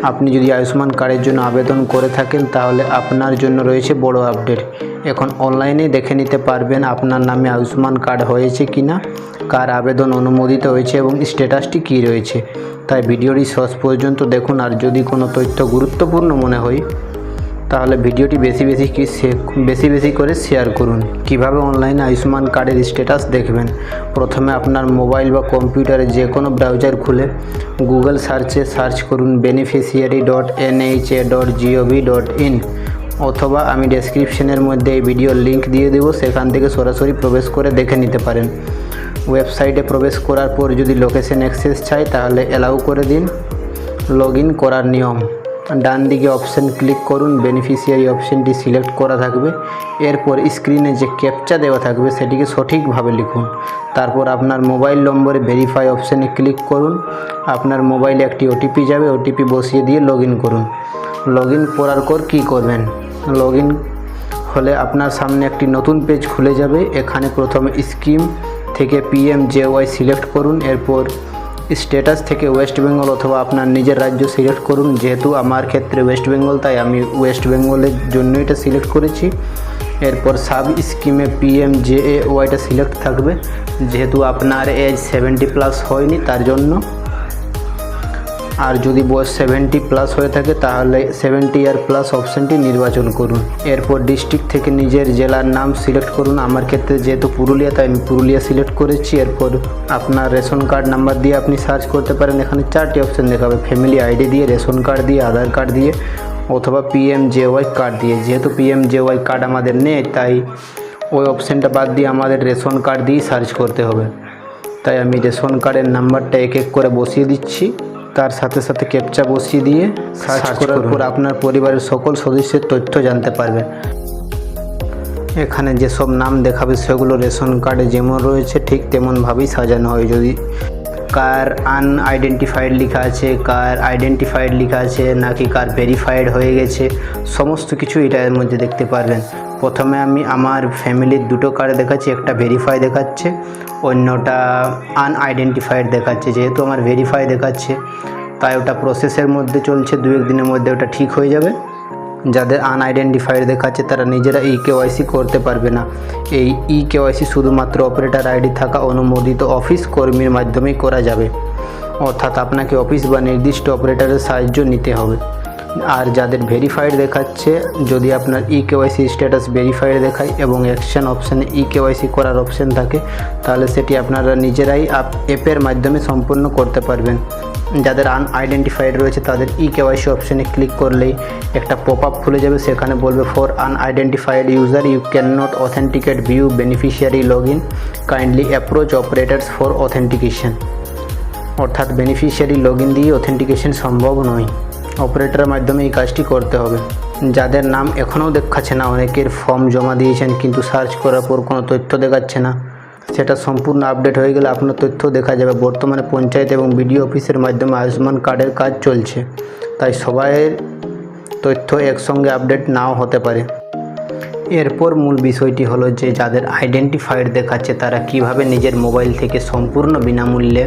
আপনি যদি আয়ুষ্মান কার্ডের জন্য আবেদন করে থাকেন তাহলে আপনার জন্য রয়েছে বড় আপডেট। এখন অনলাইনে দেখে নিতে পারবেন আপনার নামে আয়ুষ্মান কার্ড হয়েছে কিনা, কার আবেদন অনুমোদিত হয়েছে এবং স্ট্যাটাসটি কী রয়েছে। তাই ভিডিওটি শেষ পর্যন্ত দেখুন। আর যদি কোনো তথ্য গুরুত্বপূর্ণ মনে হয় তাহলে ভিডিওটি বেশি বেশি করে শেয়ার করুন। কিভাবে অনলাইনে আয়ুষ্মান কার্ডের স্ট্যাটাস দেখবেন। প্রথমে আপনার মোবাইল বা কম্পিউটারে যে কোনো ব্রাউজার খুলে গুগল সার্চে সার্চ করুন beneficiary.nha.gov.in, অথবা আমি ডেসক্রিপশনের মধ্যে এই ভিডিওর লিঙ্ক দিয়ে দেবো, সেখান থেকে সরাসরি প্রবেশ করে দেখে নিতে পারেন। ওয়েবসাইটে প্রবেশ করার পর যদি লোকেশন অ্যাক্সেস চাই তাহলে অ্যালাউ করে দিন। লগ ইন করার নিয়ম, ডান দিকে অপশান ক্লিক করুন, বেনিফিশিয়ারি অপশানটি সিলেক্ট করা থাকবে। এরপর স্ক্রিনে যে ক্যাপচা দেওয়া থাকবে সেটিকে সঠিকভাবে লিখুন। তারপর আপনার মোবাইল নম্বরে ভেরিফাই অপশানে ক্লিক করুন। আপনার মোবাইলে একটি ওটিপি যাবে, ওটিপি বসিয়ে দিয়ে লগ ইন করুন। লগ ইন করার পর কী করবেন, লগ ইন হলে আপনার সামনে একটি নতুন পেজ খুলে যাবে। এখানে প্রথমে স্কিম থেকে PMJY সিলেক্ট করুন। এরপর স্ট্যাটাস থেকে ওয়েস্ট বেঙ্গল অথবা আপনার নিজের রাজ্য সিলেক্ট করুন। যেহেতু আমার ক্ষেত্রে ওয়েস্ট বেঙ্গল, তাই আমি ওয়েস্ট বেঙ্গলের জন্য এটা সিলেক্ট করেছি। এরপর সাব স্কিমে PMJAYটা সিলেক্ট থাকবে। যেহেতু আপনার এজ 70+ হয়নি তার জন্য, আর যদি বয়স 70+ হয়ে থাকে তাহলে 70 ইয়ার প্লাস অপশানটি নির্বাচন করুন। এরপর ডিস্ট্রিক্ট থেকে নিজের জেলার নাম সিলেক্ট করুন। আমার ক্ষেত্রে যেহেতু পুরুলিয়া, তাই আমি পুরুলিয়া সিলেক্ট করেছি। এরপর আপনার রেশন কার্ড নাম্বার দিয়ে আপনি সার্চ করতে পারেন। এখানে 4টি অপশান দেখাবে, ফ্যামিলি আইডি দিয়ে, রেশন কার্ড দিয়ে, আধার কার্ড দিয়ে অথবা PMJY কার্ড দিয়ে। যেহেতু PMJY কার্ড আমাদের নেই, তাই ওই অপশানটা বাদ দিয়ে আমাদের রেশন কার্ড দিয়েই সার্চ করতে হবে। তাই আমি রেশন কার্ডের নাম্বারটা এক এক করে বসিয়ে দিচ্ছি, তার সাথে সাথে ক্যাপচা বসিয়ে দিয়ে সার্চ করার পর আপনার পরিবারের সকল সদস্যের তথ্য জানতে পারবেন। এখানে যেসব নাম দেখাবে সেগুলো রেশন কার্ডে যেমন রয়েছে ঠিক তেমনভাবেই সাজানো হয়। যদি কার আনআইডেন্টিফাইড লেখা আছে, কার আইডেন্টিফাইড লেখা আছে, নাকি কার ভেরিফাইড হয়ে গেছে, সমস্ত কিছু এটার মধ্যে দেখতে পারবেন। প্রথমে আমি আমার ফ্যামিলির দুটো কার্ড দেখাচ্ছি, একটা ভেরিফাই দেখাচ্ছে, অন্যটা আনআইডেন্টিফাইড দেখাচ্ছে। যেহেতু আমার ভেরিফাই দেখাচ্ছে তাই ওটা প্রসেসের মধ্যে চলছে, 2-1 দিনের মধ্যে ওটা ঠিক হয়ে যাবে। যাদের আনআইডেন্টিফাইড দেখাচ্ছে তারা নিজেরা EKYC করতে পারবে না। এই EKYC শুধুমাত্র অপারেটর আইডি থাকা অনুমোদিত অফিস কর্মীর মাধ্যমেই করা যাবে, অর্থাৎ আপনাকে অফিস বা নির্দিষ্ট অপারেটরের সাহায্য নিতে হবে। আর যাদের ভেরিফাইড দেখাচ্ছে, যদি আপনার EKYC স্ট্যাটাস ভেরিফাইড দেখায় এবং অ্যাকশন অপশানে EKYC করার অপশান থাকে তাহলে সেটি আপনারা নিজেরাই অ্যাপের মাধ্যমে সম্পূর্ণ করতে পারবেন। যাদের আনআইডেন্টিফাইড রয়েছে তাদের EKYC অপশানে ক্লিক করলেই একটা পপআপ খুলে যাবে, সেখানে বলবে for unidentified user you can not authenticate view beneficiary log in, kindly approach operators for authentication. অর্থাৎ বেনিফিশিয়ারি লগ ইন দিয়ে অথেন্টিকেশন সম্ভব নয়, অপারেটরের মাধ্যমে এই কাজটি করতে হবে। যাদের নাম এখনও দেখাচ্ছে না, অনেকের ফর্ম জমা দিয়েছেন কিন্তু সার্চ করার পর কোনো তথ্য দেখাচ্ছে না, সেটা সম্পূর্ণ আপডেট হয়ে গেলে আপনার তথ্য দেখা যাবে। বর্তমানে পঞ্চায়েত এবং BDO অফিসের মাধ্যমে আয়ুষ্মান কার্ডের কাজ চলছে, তাই সবাইয়ের তথ্য একসঙ্গে আপডেট নাও হতে পারে। এরপর মূল বিষয়টি হলো যে যাদের আইডেন্টিফাইড দেখাচ্ছে তারা কিভাবে নিজের মোবাইল থেকে সম্পূর্ণ বিনামূল্যে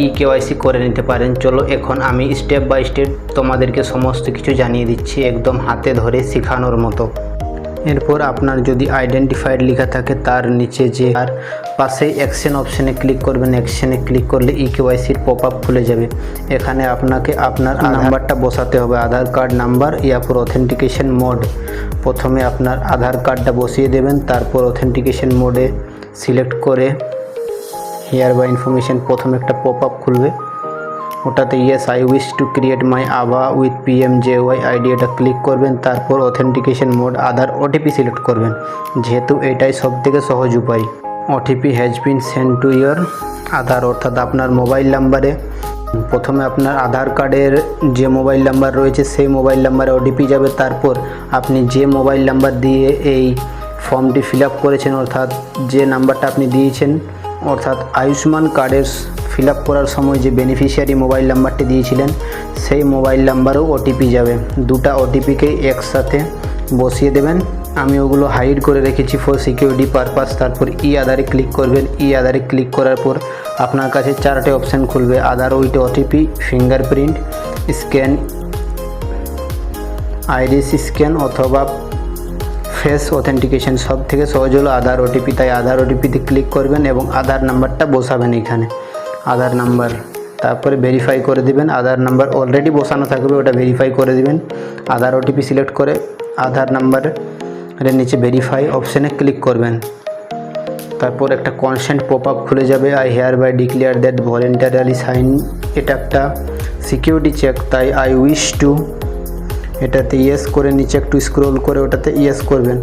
EKYC করে নিতে পারেন। চলো এখন আমি স্টেপ বাই স্টেপ তোমাদেরকে সমস্ত কিছু জানিয়ে দিচ্ছি, একদম হাতে ধরে শেখানোর মতো। এরপর আপনার যদি আইডেন্টিফাইড লেখা থাকে তার নিচে যে আর পাশে অ্যাকশন অপশানে ক্লিক করবেন। অ্যাকশানে ক্লিক করলে EKYCর পপআপ খুলে যাবে। এখানে আপনাকে আপনার নাম্বারটা বসাতে হবে, আধার কার্ড নাম্বার, ইয়ারপর অথেন্টিকেশন মোড। প্রথমে আপনার আধার কার্ডটা বসিয়ে দেবেন, তারপর অথেন্টিকেশন মোডে সিলেক্ট করে হিয়ার বাই ইনফরমেশন প্রথমে একটা পপআপ খুলবে, ওটাতে yes I wish to create my আভা উইথ PMJY আইডি, এটা ক্লিক করবেন। তারপর authentication mode Aadhaar OTP select করবেন, যেহেতু এটাই সবথেকে সহজ উপায়। OTP has been send to your Aadhaar, অর্থাৎ আপনার মোবাইল নাম্বারে প্রথমে আপনার আধার কার্ডের যে মোবাইল নাম্বার রয়েছে সেই মোবাইল নাম্বারে OTP যাবে। তারপর আপনি যে মোবাইল নাম্বার দিয়ে এই ফর্মটি ফিল আপ করেছেন, অর্থাৎ যে নাম্বারটা আপনি দিয়েছেন, অর্থাৎ আয়ুষ্মান কার্ডের ফিল আপ করার সময় যে বেনিফিশিয়ারি মোবাইল নাম্বারটি দিয়েছিলেন সেই মোবাইল নাম্বারেও OTP যাবে। দুটা OTPকে একসাথে বসিয়ে দেবেন। আমি ওগুলো হাইড করে রেখেছি ফর সিকিউরিটি পারপাস। তারপর আধারে ক্লিক করবেন। আধারে ক্লিক করার পর আপনার কাছে 4টে অপশান খুলবে, Aadhaar with OTP, fingerprint, scan, iris scan অথবা ফেস অথেন্টিকেশন। সব থেকে সহজ হলো আধার ওটিপি, তাই আধার ওটিপিতে ক্লিক করবেন এবং আধার নাম্বারটা বসাবেন এখানে, আধার নাম্বার, তারপরে ভেরিফাই করে দিবেন। আধার নাম্বার অলরেডি বসানো থাকবে, ওটা ভেরিফাই করে দিবেন। আধার ওটিপি সিলেক্ট করে আধার নাম্বারের নিচে ভেরিফাই অপশানে ক্লিক করবেন। তারপর একটা কনসেন্ট পপ আপ খুলে যাবে, I hereby declare that voluntarily sign. এটা একটা সিকিউরিটি চেক, তাই আই উইশ টু, এটাতে ইয়েস করে নিচে একটু স্ক্রল করে ওটাতে ইয়েস করবেন।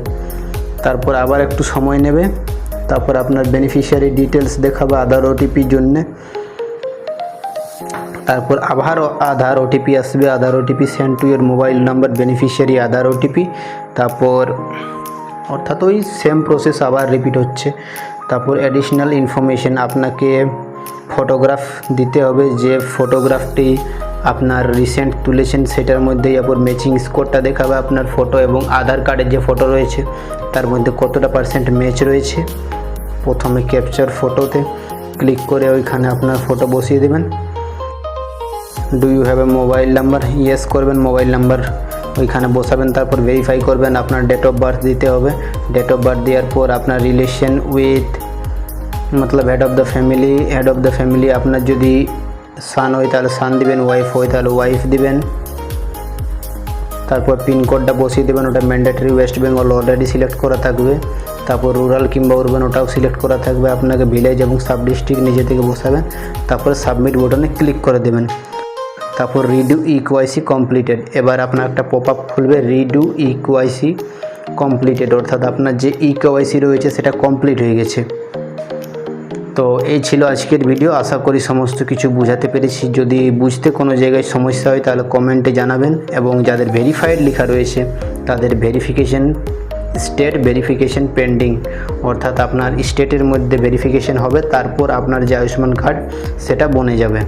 তারপর আবার একটু সময় নেবে, তারপর আপনার বেনিফিশিয়ারি ডিটেলস দেখাবে আধার ওটিপির জন্যে। তারপর আবার আধার ওটিপি আসবে, Aadhaar OTP send to your mobile number beneficiary Aadhaar OTP. তারপর অর্থাৎ ওই সেম প্রসেস আবার রিপিট হচ্ছে। তারপর অ্যাডিশনাল ইনফরমেশন, আপনাকে ফটোগ্রাফ দিতে হবে, যে ফটোগ্রাফটি আপনার রিসেন্ট তুলেছেন সেটার মধ্যেই আপনার ম্যাচিং স্কোরটা দেখাবে। আপনার ফটো এবং আধার কার্ডের যে ফটো রয়েছে তার মধ্যে কতটা পার্সেন্ট ম্যাচ রয়েছে। প্রথমে ক্যাপচার ফটোতে ক্লিক করে ওইখানে আপনার ফটো বসিয়ে দেবেন। Do you have a mobile number, yes করবেন, মোবাইল নাম্বার ওইখানে বসাবেন। তারপর ভেরিফাই করবেন, আপনার ডেট অফ বার্থ দিতে হবে। ডেট অফ বার্থ দেওয়ার পর আপনার relation with Matlab head of the family, আপনার যদি সান হয় তাহলে সান দিবেন, ওয়াইফ হয় তাহলে ওয়াইফ দিবেন। তারপর পিনকোডটা বসিয়ে দেবেন, ওটা mandatory West Bengal already select করা থাকবে। তারপর রুরাল কিংবা উরবান ওটাও সিলেক্ট করা থাকবে, আপনাকে ভিলেজ এবং সাব ডিস্ট্রিক্ট নিজে থেকে বসাবেন। তারপরে সাবমিট বাটনে ক্লিক করে দেবেন। তারপর রিডু ইকেওয়াইসি কমপ্লিটেড, এবার আপনার একটা পপ আপ খুলবে, রিডু ইকেওয়াইসি কমপ্লিটেড, অর্থাৎ আপনার যে ইকেওয়াইসি রয়েছে সেটা কমপ্লিট হয়ে গেছে। তো এই ছিল আজকের ভিডিও, আশা করি সমস্ত কিছু বুঝাতে পেরেছি। যদি বুঝতে কোনো জায়গায় সমস্যা হয় তাহলে কমেন্টে জানাবেন, এবং যাদের ভেরিফাইড লেখা রয়েছে তাদের ভেরিফিকেশন স্টেট ভেরিফিকেশন পেন্ডিং, অর্থাৎ আপনার স্টেটের মধ্যে ভেরিফিকেশন হবে, তারপর আপনার যে আয়ুষ্মান কার্ড সেটা বনে যাবে।